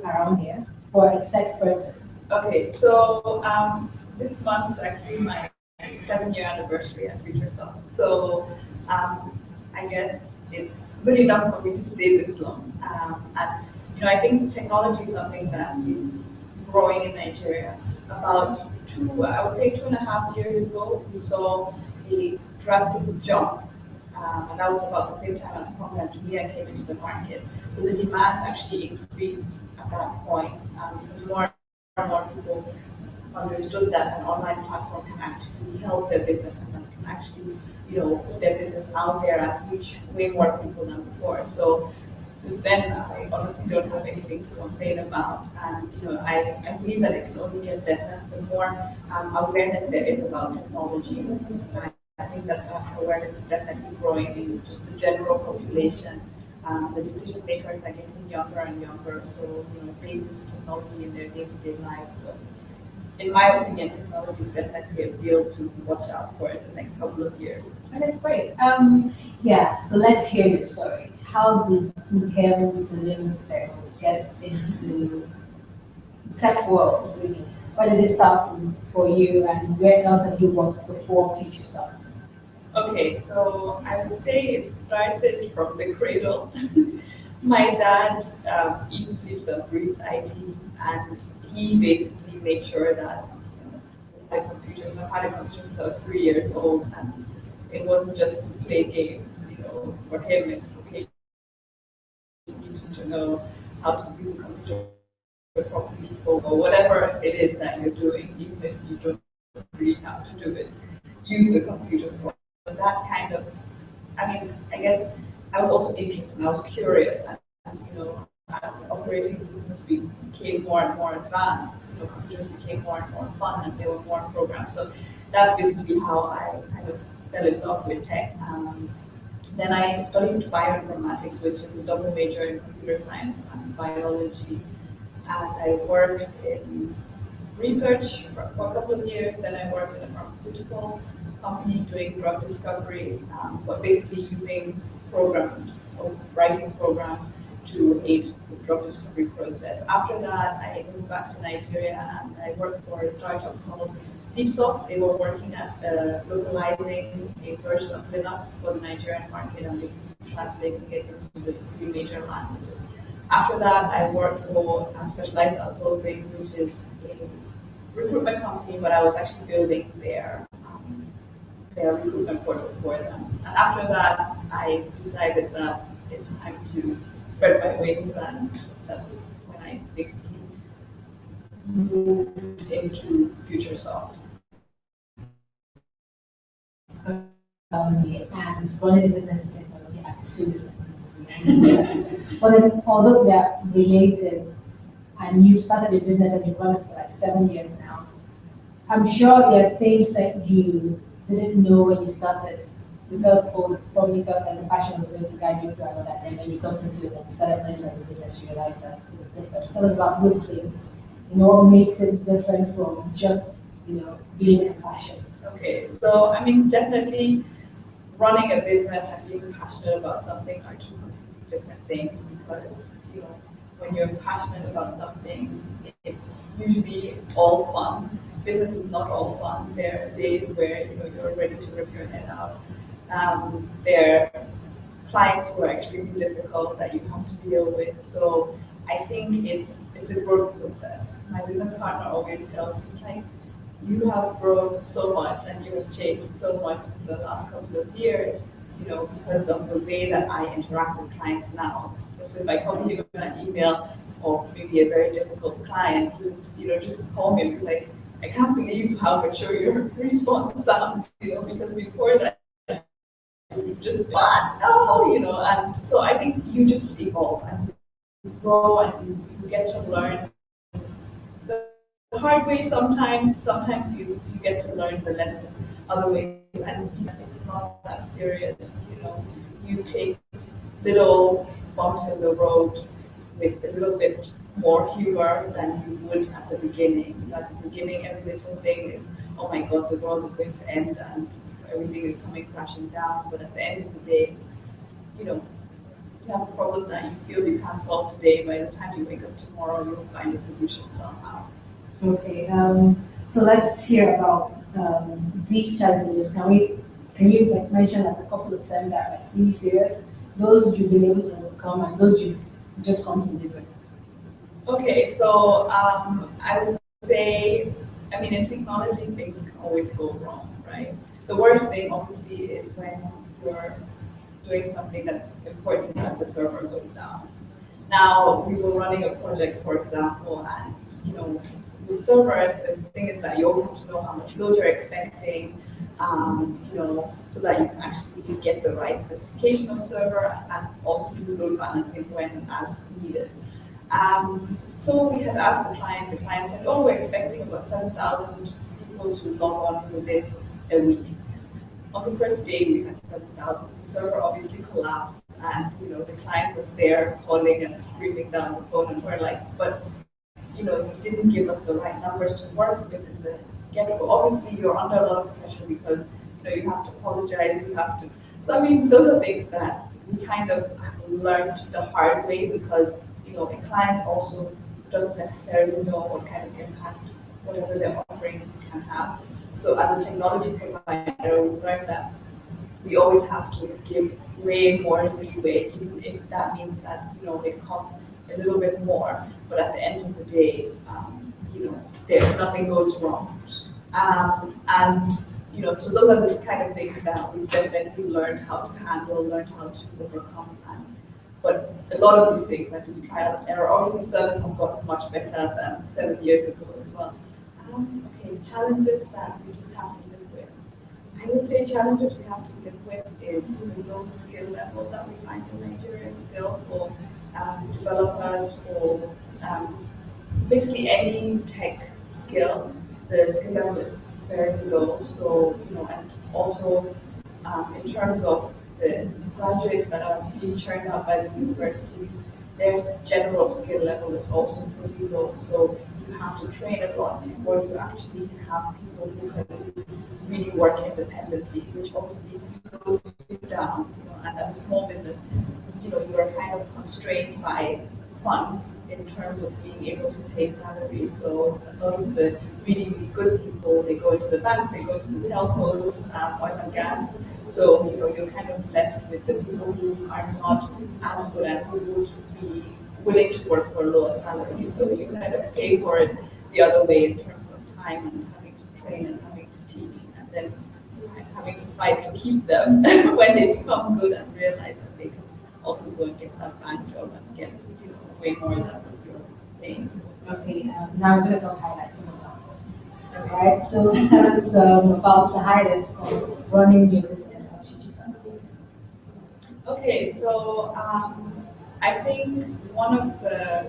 around here for a exec person? Okay, so this month is actually my 7-year anniversary at Futuresoft. So I guess it's good enough for me to stay this long. And I think technology is something that is growing in Nigeria. About I would say 2.5 years ago, we saw a drastic jump, and that was about the same time as content media came into the market. So the demand actually increased at that point because more and more people understood that an online platform can actually help their business and that can actually, put their business out there and reach way more people than before. So since then, I honestly don't have anything to complain about, and I believe that it can only get better the more awareness there is about technology. I think that awareness is definitely growing in just the general population. The decision makers are getting younger and younger, so they use technology in their day-to-day lives. So, in my opinion, technology is definitely a field to watch out for in the next couple of years. Okay, great. Yeah, so let's hear your story. How did Nkemdilim get into the tech world, really? Where did it start for you, and where else have you worked before Futuresoft? Okay, so I would say it started from the cradle. My dad eats, sleeps, and breathes IT, and he basically made sure that I had computers. I've had a computer since I was 3 years old, and it wasn't just to play games. For him, it's okay. You need to know how to use a computer properly, or whatever it is that you're doing, even if you don't really have to do it. Use the computer for that kind of. I guess I was also interested and I was curious, and as operating systems became more and more advanced, computers became more and more fun, and there were more programs. So that's basically how I kind of fell in love with tech. Then I studied bioinformatics, which is a double major in computer science and biology, and I worked in research for a couple of years. Then I worked in a pharmaceutical company doing drug discovery, but basically using programs or writing programs to aid the drug discovery process. After that, I moved back to Nigeria and I worked for a startup called DeepSoft. They were working at localizing a version of Linux for the Nigerian market and basically translating it into the 3 major languages. After that, I worked for Specialized Outsourcing, which is a recruitment company, but I was actually building their recruitment portal for them. And after that, I decided that it's time to spread my wings, and that's when I basically moved into Futuresoft. And running a business in technology at two. But then, although they're related, and you started a business and you've run it for like 7 years now, I'm sure there are things that you didn't know when you started. You probably felt that the passion was going to guide you through another, and then you got into it and you started running as a business, you realized that it was different. Tell us about those things. What makes it different from just, being a passion? Okay, so definitely running a business and being passionate about something are two completely different things, because when you're passionate about something, it's usually all fun. Business is not all fun. There are days where you're ready to rip your head out. There are clients who are extremely difficult that you have to deal with. So I think it's a growth process. My business partner always tells me, it's like, you have grown so much and you have changed so much in the last couple of years, because of the way that I interact with clients now. So if I come to you with an email or maybe a very difficult client, just call me and be like, I can't believe how mature your response sounds, because before that, you just, what? No, and so I think you just evolve and you grow and you get to learn the hard way sometimes you get to learn the lessons other ways, and it's not that serious. You take little bumps in the road with a little bit more humor than you would at the beginning. At the beginning, every little thing is, oh my God, the world is going to end and everything is coming crashing down. But at the end of the day, you have a problem that you feel you can't solve today, by the time you wake up tomorrow, you'll find a solution somehow. Okay, so let's hear about these challenges. Can you like mention like a couple of them that are like really serious? Those you've been able to overcome and those you've just come to live with. Okay, so I would say, I mean, in technology, things can always go wrong, right? The worst thing, obviously, is when you're doing something that's important and the server goes down. Now, we were running a project, for example, and with servers, the thing is that you also have to know how much load you're expecting, so that you can actually get the right specification of server and also do load balancing when as needed. So we had asked the client said, oh, we're expecting about 7,000 people to log on within a week. On the first day, we had 7,000. The server obviously collapsed, and the client was there calling and screaming down the phone, and we're like, but you didn't give us the right numbers to work with in the get-go. Obviously, you're under a lot of pressure because you have to apologize, you have to. So I mean, those are things that we kind of learned the hard way because a client also doesn't necessarily know what kind of impact whatever they're offering can have. So as a technology provider, we learned that we always have to give way more leeway, even if that means that it costs a little bit more. But at the end of the day, nothing goes wrong. So those are the kind of things that we definitely learned how to handle, learned how to overcome. But a lot of these things are just trial and error. Obviously, service have gotten much better than 7 years ago as well. Okay, challenges that we just have to live with. I would say challenges we have to live with is the low skill level that we find in Nigeria still for developers, for basically any tech skill. The skill level is very low. So, and also in terms of the graduates that are being churned out by the universities, their general skill level is also pretty low. So you have to train a lot before you actually have people who can really work independently, which obviously slows you down. And as a small business, you are kind of constrained by funds in terms of being able to pay salaries. So a lot of the really, really good people, they go into the banks, they go to the telcos, oil and gas. So you're kind of left with the people who are not as good and who would be willing to work for a lower salary. So you kind of pay for it the other way in terms of time and having to train and having to teach, and then having to fight to keep them when they become good and realize that they can also go and get that bank job and get way more than what you're paying. Okay, now we're going to talk highlights of the conference. Right, so tell us about the highlights of running your business at Shichi. Okay, so I think one of the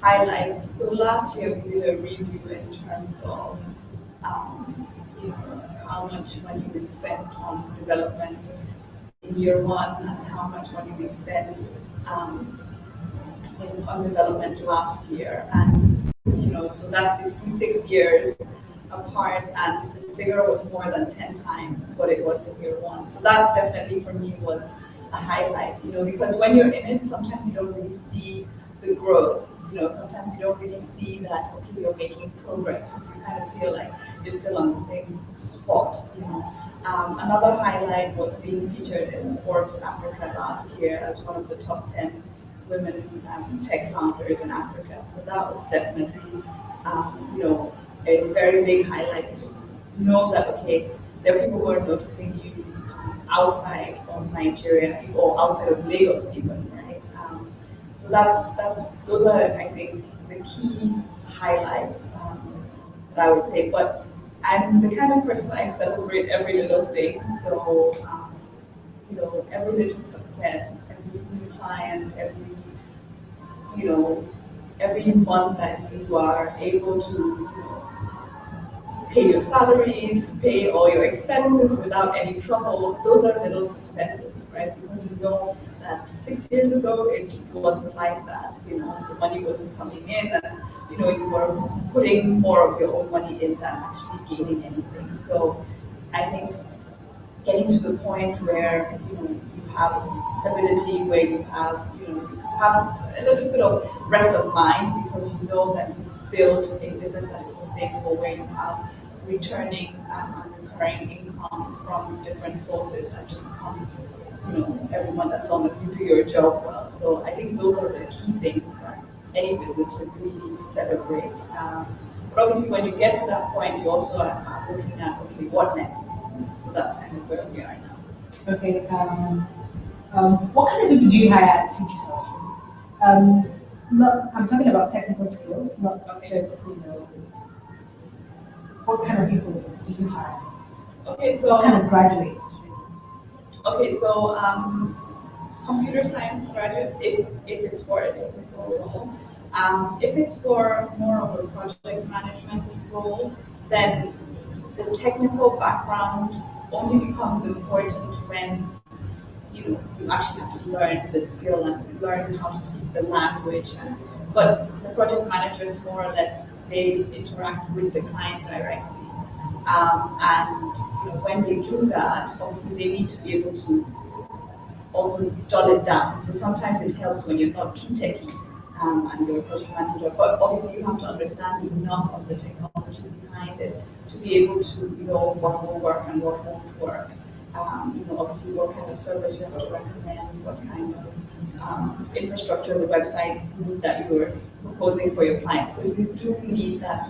highlights, so last year we did a review in terms of how much money we spent on development in year one and how much money we spent on development last year. And so that's basically 6 years apart, and the figure was more than 10 times what it was in year one. So that definitely for me was a highlight, because when you're in it, sometimes you don't really see the growth. Sometimes you don't really see that, okay, you're making progress because you kind of feel like you're still on the same spot. Another highlight was being featured in Forbes Africa last year as one of the top 10 women tech founders in Africa. So that was definitely, a very big highlight to know that, okay, there are people who are noticing you outside of Nigeria or outside of Lagos even, right? So those are, I think, the key highlights that I would say. But I'm the kind of person I celebrate every little thing. So, every little success, every new client, every month that you are able to pay your salaries, pay all your expenses without any trouble, those are little successes, right? Because that 6 years ago, it just wasn't like that. The money wasn't coming in, and you were putting more of your own money in than actually gaining anything. So I think getting to the point where you have stability, where you have, have a little bit of rest of mind because you know that you've built a business that is sustainable, where you have returning and recurring income from different sources that just comes, every month as long as you do your job well. So I think those are the key things that any business should really celebrate. But obviously, when you get to that point, you also are looking at, okay, what next? So that's kind of where we are now. Okay. What kind of people do you hire at Future Social? I'm talking about technical skills, not just, what kind of people do you hire? Okay, so What kind of graduates? okay, so computer science graduates, if it's for a technical role. If it's for more of a project management role, then the technical background only becomes important when you actually have to learn the skill and learn how to speak the language. But the project managers, more or less, they interact with the client directly. And when they do that, obviously they need to be able to also dull it down. So sometimes it helps when you're not too techy and you're a project manager, but obviously you have to understand enough of the technology behind it to be able to know what will work and what won't work. Obviously what kind of service you have to recommend, what kind of infrastructure the websites need that you're proposing for your clients. So you do need that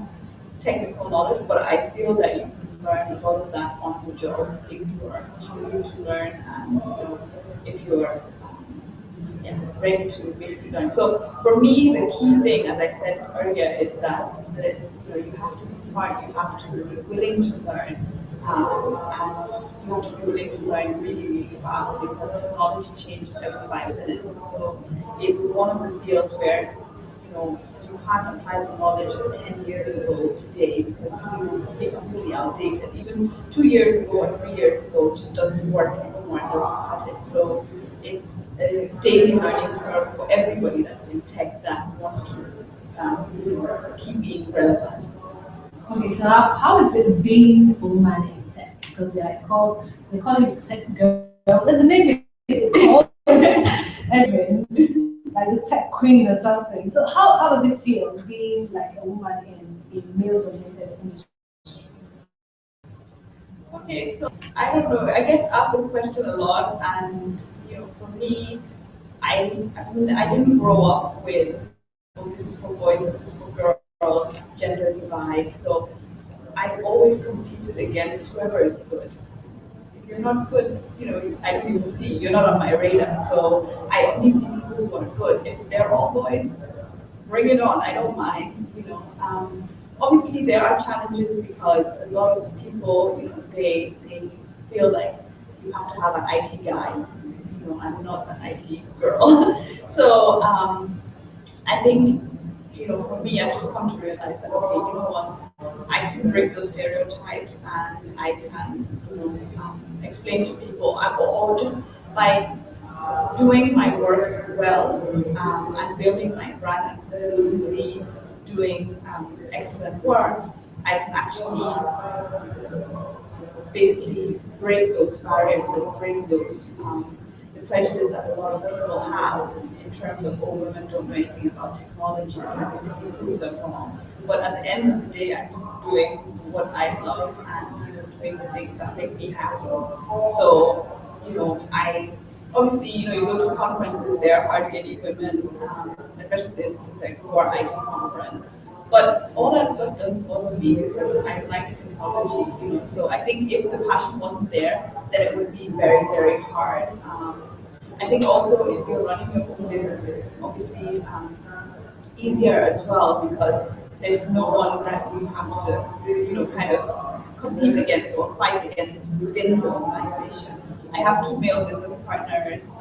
technical knowledge, but I feel that you can learn a lot of that on the job if you are hungry to learn and if you're ready to basically learn. So for me, the key thing, as I said earlier, is that you have to be smart, you have to be willing to learn, and you have to be willing to learn really, really fast because technology changes every 5 minutes. So it's one of the fields where you can't apply the knowledge of 10 years ago today because it will be completely outdated. Even 2 years ago or 3 years ago just doesn't work anymore, it doesn't cut it. So it's a daily learning curve for everybody that's in tech that wants to keep being relevant. Okay, so how is it being a woman in tech? Because they call it tech girl. There's a name they call it, like the tech queen or something. So how does it feel being like a woman in a male-dominated industry? Okay, so I don't know. I get asked this question a lot, and for me, I didn't grow up with this is for boys, this is for girls, gender divide. So I've always competed against whoever is good. If you're not good, I don't even see. You're not on my radar. So I only see people who are good. If they're all boys, bring it on. I don't mind. Obviously there are challenges because a lot of people, they feel like you have to have an IT guy. I'm not an IT girl. So I think, for me, I've just come to realize that, okay, you know what, I can break those stereotypes and I can, explain to people, or just by doing my work well and building my brand and consistently doing excellent work, I can actually basically break those barriers and break those the prejudice that a lot of people have in terms of women don't know anything about technology and basically prove them wrong. But at the end of the day, I'm just doing what I love and doing the things that make me happy. So I obviously you go to conferences, there are hardly any women, especially this it's like core IT conference. But all that stuff doesn't bother me because I like technology, So I think if the passion wasn't there, then it would be very, very hard. I think also if you're running your own business, it's obviously easier as well because there's no one that you have to, kind of compete against or fight against within the organization. I have 2 male business partners,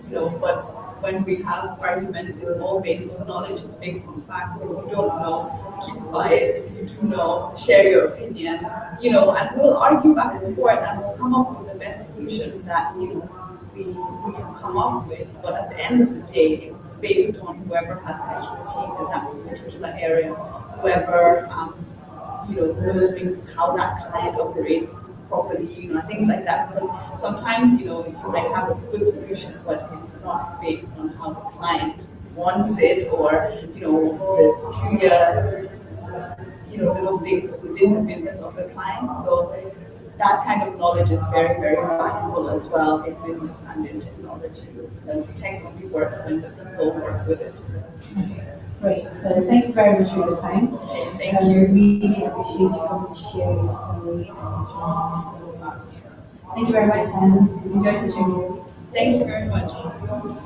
but when we have arguments, it's all based on knowledge, it's based on facts. If you don't know, keep quiet. If you do know, share your opinion, and we'll argue back and forth and we'll come up with the best solution that, we can come up with. But at the end of the day, it's based on whoever has the expertise in that particular area, whoever, knows how that client operates properly, things like that. But sometimes, you might have a good solution, but it's not based on how the client wants it, or, the peculiar, little things within the business of the client. So that kind of knowledge is very, very valuable as well in business and in technology, because tech only works when the people work with it. Great. So thank you very much for your time. Okay, thank I you. really appreciate you coming to share your story and joining us so much. Thank you very much, and enjoy the show. Thank you very much.